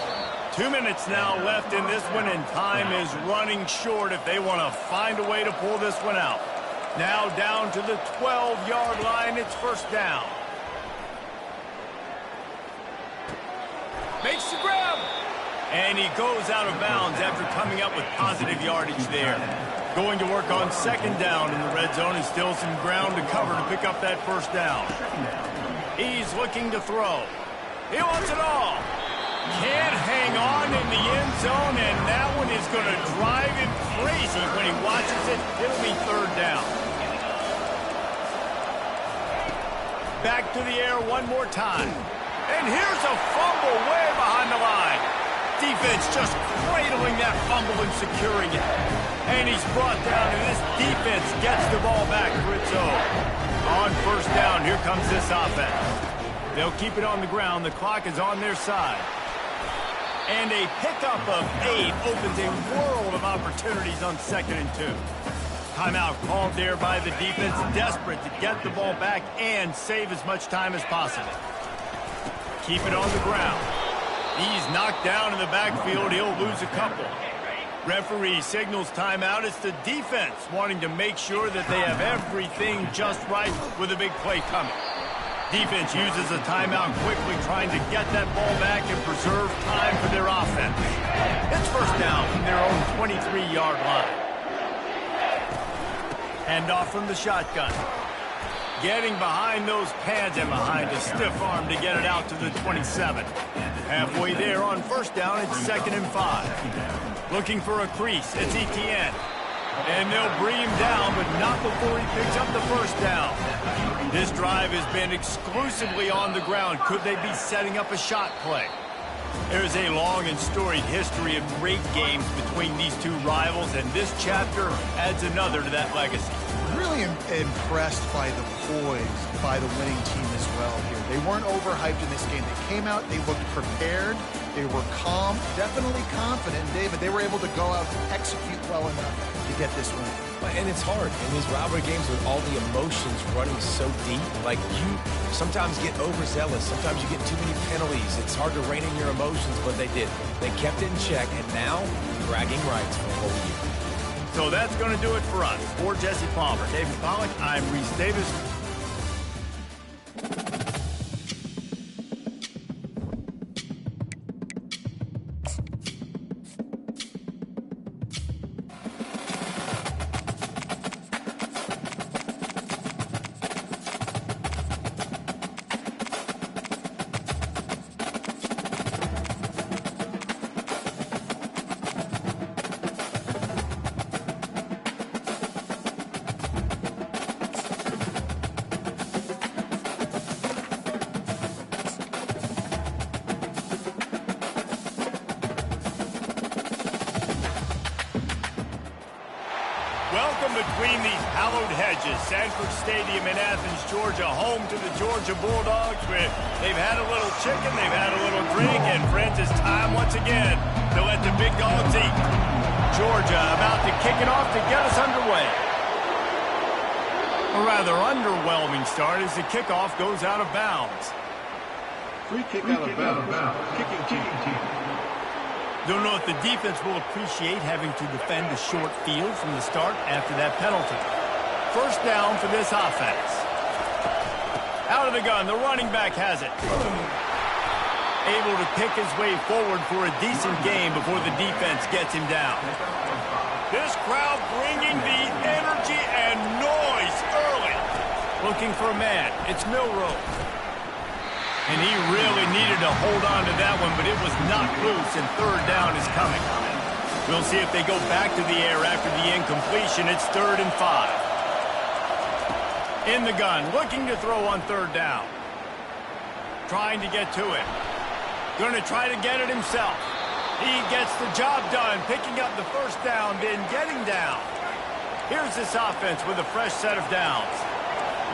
2 minutes now left in this one, and time is running short if they want to find a way to pull this one out. Now down to the 12-yard line, it's first down. Makes the grab. And he goes out of bounds after coming up with positive yardage there. Going to work on second down in the red zone, and still some ground to cover to pick up that first down. He's looking to throw. He wants it all. Can't hang on in the end zone, and that one is going to drive him crazy when he watches it. It'll be third down. Back to the air one more time. And here's a fumble way behind the line. Defense just cradling that fumble and securing it. And he's brought down, and this defense gets the ball back for its own. On first down, here comes this offense. They'll keep it on the ground. The clock is on their side. And a pickup of 8 opens a world of opportunities on 2nd and 2. Timeout called there by the defense, desperate to get the ball back and save as much time as possible. Keep it on the ground. He's knocked down in the backfield. He'll lose a couple. Referee signals timeout. It's the defense wanting to make sure that they have everything just right with a big play coming. Defense uses a timeout quickly, trying to get that ball back and preserve time for their offense. It's first down from their own 23-yard line. Hand off from the shotgun. Getting behind those pads and behind a stiff arm to get it out to the 27. Halfway there on first down, it's 2nd and 5. Looking for a crease, it's Etienne. And they'll bring him down, but not before he picks up the first down. This drive has been exclusively on the ground. Could they be setting up a shot play? There's a long and storied history of great games between these two rivals, and this chapter adds another to that legacy. Really impressed by the poise by the winning team as well here. They weren't overhyped in this game. They came out, they looked prepared, they were calm, definitely confident. And David, they were able to go out and execute well enough to get this win. And it's hard in these rivalry games with all the emotions running so deep. Like, you sometimes get overzealous. Sometimes you get too many penalties. It's hard to rein in your emotions, but they did. They kept it in check, and now bragging rights for the whole year. So that's going to do it for us. For Jesse Palmer, David Pollack, I'm Reese Davis. Welcome between these hallowed hedges. Sanford Stadium in Athens, Georgia, home to the Georgia Bulldogs. Where they've had a little chicken, they've had a little drink, and friends, it's time once again to let the big dogs eat. Georgia about to kick it off to get us underway. A rather underwhelming start as the kickoff goes out of bounds. Free kick out of bounds. Kicking team. Don't know if the defense will appreciate having to defend a short field from the start after that penalty. First down for this offense. Out of the gun, the running back has it. Able to pick his way forward for a decent game before the defense gets him down. This crowd bringing the energy and noise early. Looking for a man. It's Milroe. And he really needed to hold on to that one, but it was knocked loose, and third down is coming. We'll see if they go back to the air after the incompletion. It's 3rd and 5. In the gun, looking to throw on 3rd down. Trying to get to it. Going to try to get it himself. He gets the job done, picking up the first down, then getting down. Here's this offense with a fresh set of downs.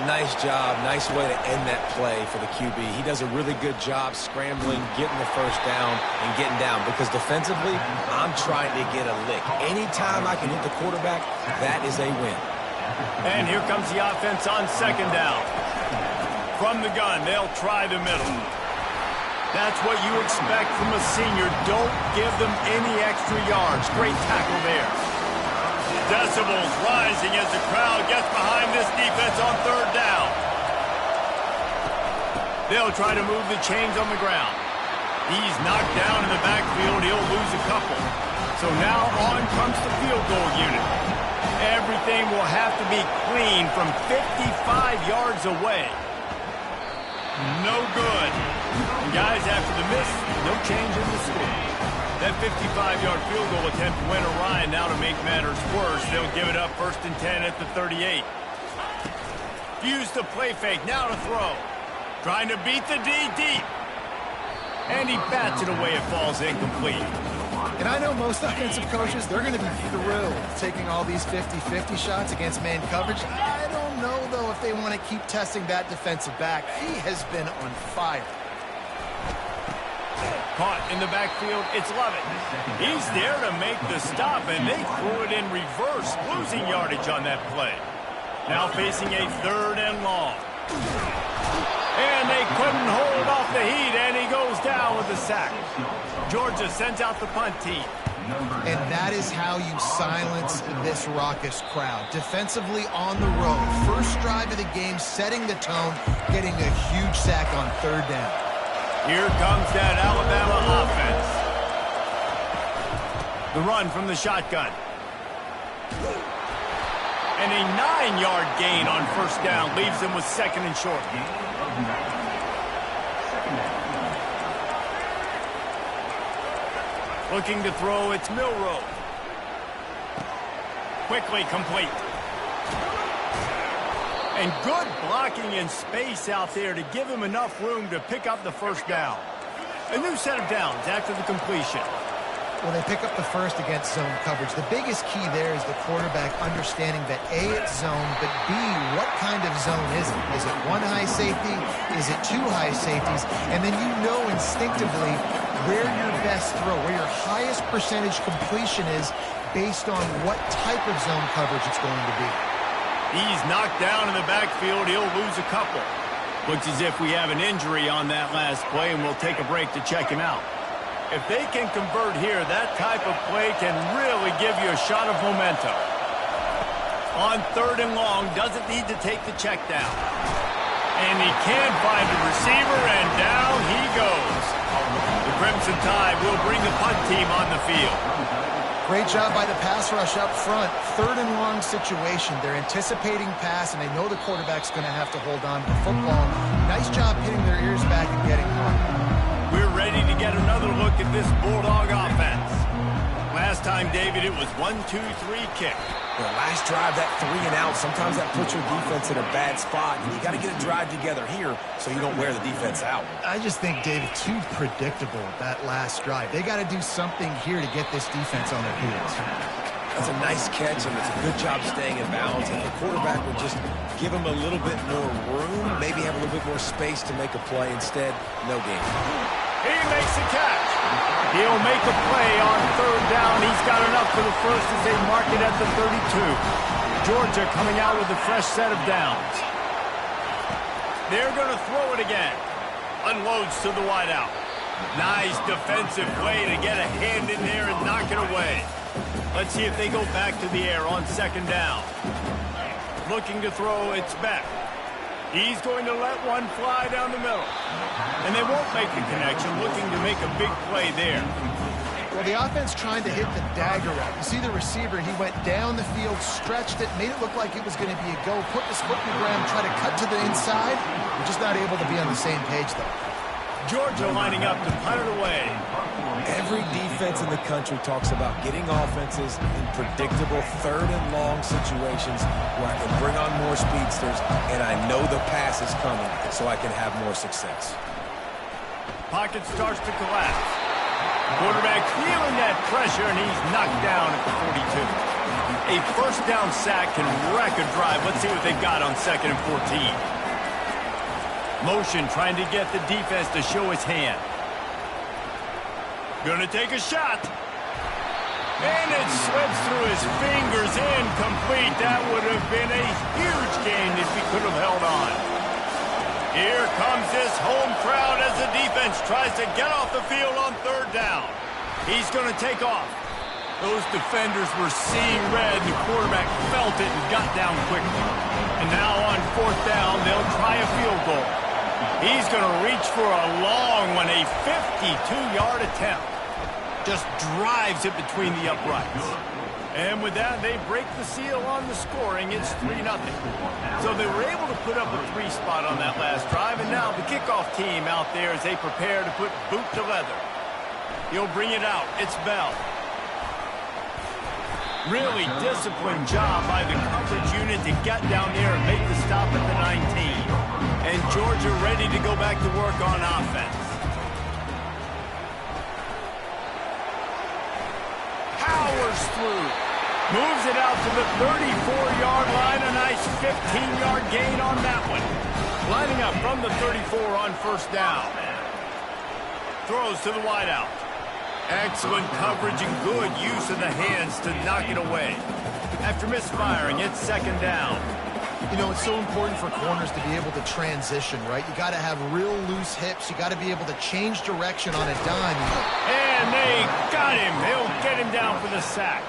Nice job. Nice way to end that play for the QB. He does a really good job scrambling, getting the first down, and getting down. Because defensively, I'm trying to get a lick. Anytime I can hit the quarterback, that is a win. And here comes the offense on 2nd down. From the gun, they'll try the middle. That's what you expect from a senior. Don't give them any extra yards. Great tackle there. Decibels rising as the crowd gets behind this defense on 3rd down. They'll try to move the chains on the ground. He's knocked down in the backfield. He'll lose a couple. So now on comes the field goal unit. Everything will have to be clean from 55 yards away. No good. And guys, after the miss, no change in the score. That 55-yard field goal attempt went awry. Now to make matters worse, they'll give it up 1st and 10 at the 38. Fuse the play fake, now to throw. Trying to beat the D deep. And he bats it away, it falls incomplete. And I know most offensive coaches, they're going to be thrilled taking all these 50-50 shots against man coverage. I don't know, though, if they want to keep testing that defensive back. He has been on fire. Caught in the backfield, it's Lovett. He's there to make the stop, and they threw it in reverse, losing yardage on that play. Now facing a 3rd and long. And they couldn't hold off the heat, and he goes down with the sack. Georgia sends out the punt team. And that is how you silence this raucous crowd. Defensively on the road. First drive of the game, setting the tone, getting a huge sack on 3rd down. Here comes that Alabama offense. The run from the shotgun. And a 9-yard gain on 1st down leaves them with 2nd and short. Looking to throw, it's Milroe. Quickly complete. And good blocking in space out there to give him enough room to pick up the 1st down. A new set of downs after the completion. Well, they pick up the first against zone coverage. The biggest key there is the quarterback understanding that A, it's zone, but B, what kind of zone is it? Is it 1 high safety? Is it 2 high safeties? And then you know instinctively where your best throw, where your highest percentage completion is based on what type of zone coverage it's going to be. He's knocked down in the backfield. He'll lose a couple. Looks as if we have an injury on that last play, and we'll take a break to check him out. If they can convert here, that type of play can really give you a shot of momentum. On 3rd and long, doesn't need to take the check down. And he can find a receiver, and down he goes. The Crimson Tide will bring the punt team on the field. Great job by the pass rush up front. 3rd and long situation. They're anticipating pass, and they know the quarterback's going to have to hold on to the football. Nice job hitting their ears back and getting home. We're ready to get another look at this Bulldog offense. Last time, David, it was 1-2-3 kick. The last drive, that 3 and out, sometimes that puts your defense in a bad spot. And you got to get a drive together here so you don't wear the defense out. I just think, David, too predictable, that last drive. They got to do something here to get this defense on their heels. That's a nice catch, and it's a good job staying in bounds. And the quarterback would just give him a little bit more room, maybe have a little bit more space to make a play. Instead, no gain. He makes a catch. He'll make a play on 3rd down. He's got enough for the first as they mark it at the 32. Georgia coming out with a fresh set of downs. They're going to throw it again. Unloads to the wideout. Nice defensive play to get a hand in there and knock it away. Let's see if they go back to the air on second down. Looking to throw, it's Beck. He's going to let one fly down the middle. And they won't make the connection, looking to make a big play there. Well, the offense trying to hit the dagger route. You see the receiver, he went down the field, stretched it, made it look like it was going to be a go, put his foot in the ground, try to cut to the inside. We're just not able to be on the same page, though. Georgia lining up to punt it away. Every defense in the country talks about getting offenses in predictable third and long situations where I can bring on more speedsters and I know the pass is coming so I can have more success. Pocket starts to collapse. Quarterback feeling that pressure, and he's knocked down at the 42. A first down sack can wreck a drive. Let's see what they've got on 2nd and 14. Motion trying to get the defense to show his hand. Gonna take a shot. And it slips through his fingers, incomplete. That would have been a huge gain if he could have held on. Here comes this home crowd as the defense tries to get off the field on 3rd down. He's gonna take off. Those defenders were seeing red. The quarterback felt it and got down quickly. And now on 4th down, they'll try a field goal. He's going to reach for a long one, a 52-yard attempt. Just drives it between the uprights. And with that, they break the seal on the scoring. It's 3-0. So they were able to put up a 3 spot on that last drive, and now the kickoff team out there as they prepare to put boot to leather. He'll bring it out. It's Bell. Really disciplined job by the coverage unit to get down there and make the stop at the 19. And Georgia ready to go back to work on offense. Powers through. Moves it out to the 34-yard line. A nice 15-yard gain on that one. Lining up from the 34 on 1st down. Throws to the wideout. Excellent coverage and good use of the hands to knock it away. After misfiring, it's 2nd down. You know, it's so important for corners to be able to transition, right? You got to have real loose hips. You got to be able to change direction on a dime. And they got him. They'll get him down for the sack.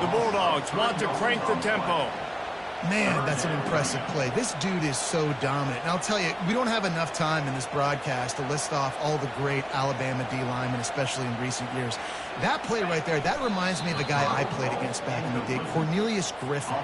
The Bulldogs want to crank the tempo. Man, that's an impressive play. This dude is so dominant. And I'll tell you, we don't have enough time in this broadcast to list off all the great Alabama D linemen, especially in recent years. That play right there, that reminds me of the guy I played against back in the day, Cornelius Griffin,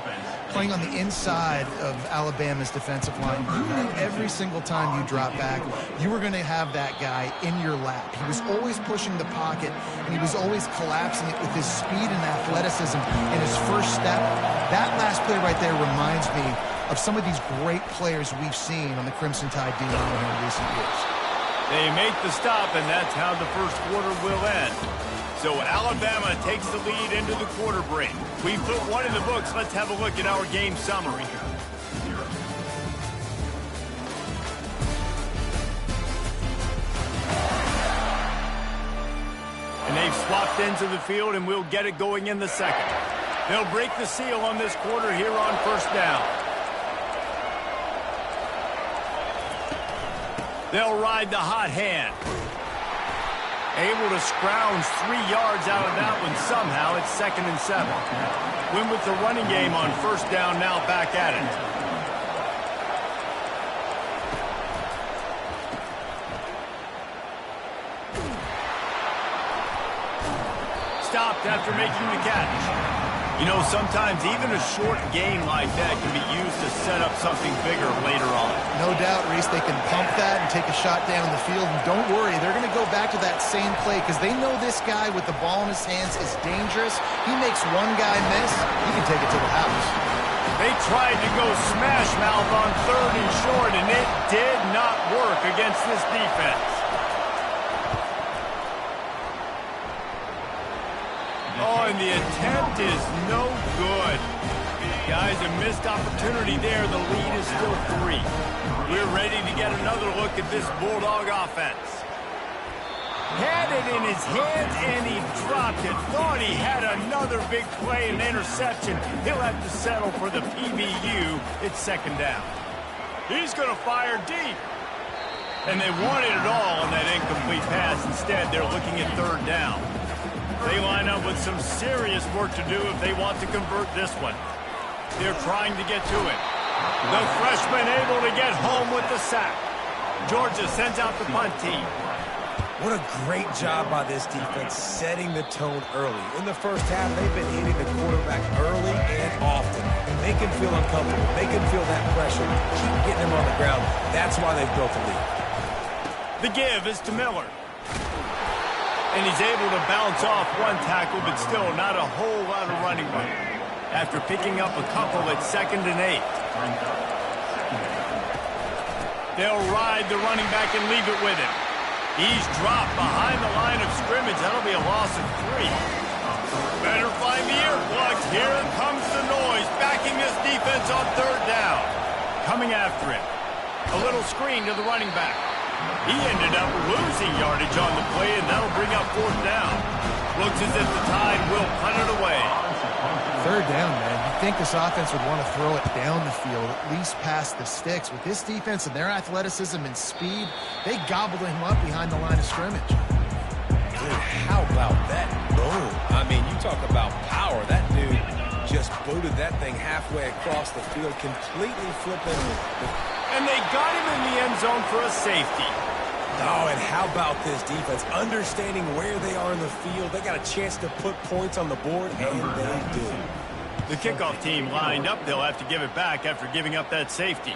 playing on the inside of Alabama's defensive line. You knew every single time you drop back, you were going to have that guy in your lap. He was always pushing the pocket, and he was always collapsing it with his speed and athleticism in his first step. That last play right there reminds me of some of these great players we've seen on the Crimson Tide D-line here in recent years. They make the stop, and that's how the first quarter will end. So Alabama takes the lead into the quarter break. We put one in the books. Let's have a look at our game summary. And they've swapped ends of the field, and we'll get it going in the second. They'll break the seal on this quarter here on 1st down. They'll ride the hot hand. Able to scrounge 3 yards out of that one somehow. It's 2nd and 7. Win with the running game on 1st down, now back at it. Stopped after making the catch. You know, sometimes even a short gain like that can be used to set up something bigger later on. No doubt, Reese, they can pump that and take a shot down the field. And don't worry, they're going to go back to that same play because they know this guy with the ball in his hands is dangerous. He makes one guy miss, he can take it to the house. They tried to go smash mouth on 3rd and short, and it did not work against this defense. Oh, and the attempt is no good. Guys, a missed opportunity there. The lead is still 3. We're ready to get another look at this Bulldog offense. Had it in his hands, and he dropped it. Thought he had another big play and interception. He'll have to settle for the PBU. It's 2nd down. He's going to fire deep. And they wanted it all on that incomplete pass. Instead, they're looking at third down. They line up with some serious work to do if they want to convert this one. They're trying to get to it. The freshman able to get home with the sack. Georgia sends out the punt team. What a great job by this defense setting the tone early. In the first half, they've been hitting the quarterback early and often. Make him feel uncomfortable. Make him feel that pressure. Keep getting him on the ground. That's why they've built a lead. The give is to Miller. And he's able to bounce off one tackle, but still not a whole lot of running room. After picking up a couple at 2nd and 8. They'll ride the running back and leave it with him. He's dropped behind the line of scrimmage. That'll be a loss of 3. Better find the earplugs. Here comes the noise, backing this defense on third down. Coming after him. A little screen to the running back. He ended up losing yardage on the play, and that'll bring up 4th down. Looks as if the Tide will punt it away. Third down, man. You'd think this offense would want to throw it down the field, at least past the sticks. With this defense and their athleticism and speed, they gobbled him up behind the line of scrimmage. Dude, how about that boom? I mean, you talk about power. That dude just booted that thing halfway across the field, completely flipping. And they got him in the end zone for a safety. Oh, and how about this defense? Understanding where they are in the field. They got a chance to put points on the board, and they do. The kickoff team lined up. They'll have to give it back after giving up that safety.